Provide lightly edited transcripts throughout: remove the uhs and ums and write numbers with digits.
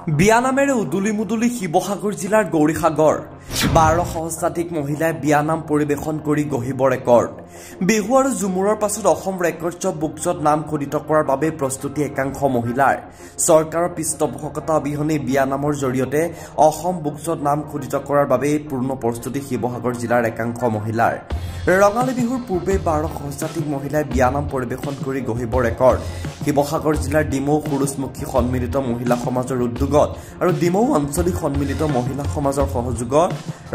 বিয়ানামেৰে উদুলি মুদুলি শিৱসাগৰ জিলাৰ গৌৰীসাগৰ 12 সহস্ৰাধিক মহিলাই বিয়ানাম পৰিবেশন কৰি গঢ়িব ৰেকৰ্ড। বিহু আৰু ঝুমুৰৰ পাছত অসম ৰেকৰ্ডছ বুকছত নাম খোদিত কৰাৰ বাবে প্ৰস্তুতি একাংশ মহিলাৰ। চৰকাৰৰ পৃষ্ঠপোষকতা অবিহনে বিয়ানামৰ জৰিয়তে অসম বুকছত নাম খোদিত কৰাৰ বাবে পূৰ্ণ প্ৰস্তুতি শিৱসাগৰ জিলাৰ একাংশ মহিলাৰ। ৰঙালী বিহুৰ পূৰ্বে 12 সহস্ৰাধিক মহিলাই বিয়ানাম পৰিবেশন কৰি গঢ়িব ৰেকৰ্ড। শিৱসাগৰ জিলাৰ ডিমৌ সুৰুজমুখী সন্মিলিত মহিলা সমাজৰ উদ্যোগত আৰু ডিমৌ আঞ্চলিক সন্মিলিত মহিলা সমাজৰ সহযোগত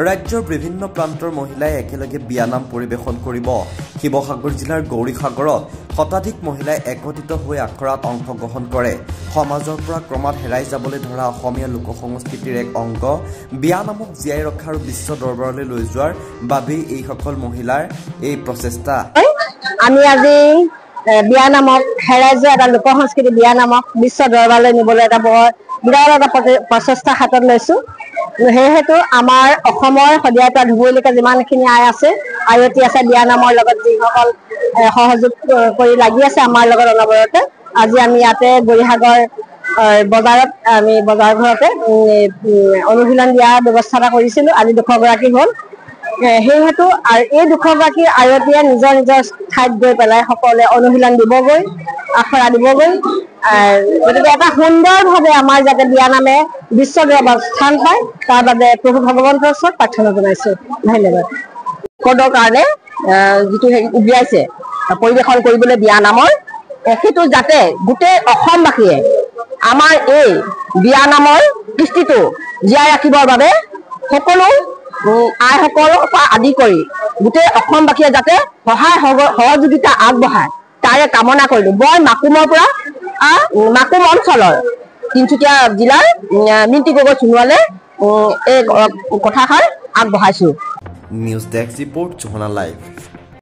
ৰাজ্যৰ বিভিন্ন প্ৰান্তৰ মহিলাই একেলগে বিয়ানাম পৰিবেশন কৰিব। শিৱসাগৰ জিলাৰ গৌৰীসাগৰত শতাধিক মহিলাই একত্ৰিত হৈ আখৰাত অংশগ্ৰহণ কৰে। সমাজৰ পৰা ক্ৰমাৎ হেৰাই যাবলৈ ধৰা অসমীয়া লোক সংস্কৃতিৰ এক অংগ বিয়ানামক জীয়াই ৰখা আৰু বিশ্ব দৰবাৰলৈ লৈ যোৱাৰ বাবেই এইসকল মহিলাৰ এই প্ৰচেষ্টা। আমি আজি বিয়ানামক হেৰাই যোৱা এটা লোক সংস্কৃতি বিয়ানামক বিশ্ব দৰবাৰলৈ নিবলৈ এটা বিৰাট এটা প্ৰচেষ্টা হাতত লৈছো। সেয়েহেতু আমাৰ অসমৰ শদিয়াৰ পৰা ধুবুৰীলৈকে যিমানখিনি আই আছে আয়তী আছে বিয়ানামৰ লগত যিসকল সহযোগ কৰি লাগি আছে আমাৰ লগত অনবৰতে, আজি আমি ইয়াতে গৌৰীসাগৰ বজাৰত আমি বজাৰ ঘৰতে অনুশীলন দিয়াৰ ব্যৱস্থা এটা কৰিছিলো। আজি 200 গৰাকী হ'ল। সেয়েহেতু এই 200 গৰাকী আয়তীয়ে নিজৰ নিজৰ ঠাইত গৈ পেলাই সকলোৱে অনুশীলন দিবগৈ, আখৰা দিবগৈ। গতিকে এটা সুন্দৰভাৱে আমাৰ যাতে বিয়ানামে বিশ্ব দৰবাৰত স্থান পায় তাৰ বাবে প্ৰভু ভগৱন্তৰ ওচৰত প্ৰাৰ্থনা জনাইছো। ধন্যবাদ। ৰেকৰ্ডৰ কাৰণে যিটো উলিয়াইছে পৰিৱেশন কৰিবলৈ বিয়ানামৰ, সেইটো যাতে গোটেই অসমবাসীয়ে আমাৰ এই বিয়ানামৰ কৃষ্টিটো জীয়াই ৰাখিবৰ বাবে সকলো আইসকলৰ পৰা আদি কৰি গোটেই অসমবাসীয়ে যাতে সহায় সহযোগিতা আগবঢ়ায় তাৰে কামনা কৰিলো। মই মাকুমৰ পৰা মাকুম অঞ্চলৰ তিনিচুকীয়া জিলাৰ মিন্টি গগৈ সোণোৱালে এই কথাষাৰ আগবঢ়াইছো। নিউজ ডেস্ক ৰিপৰ্ট চোহনা লাইভ।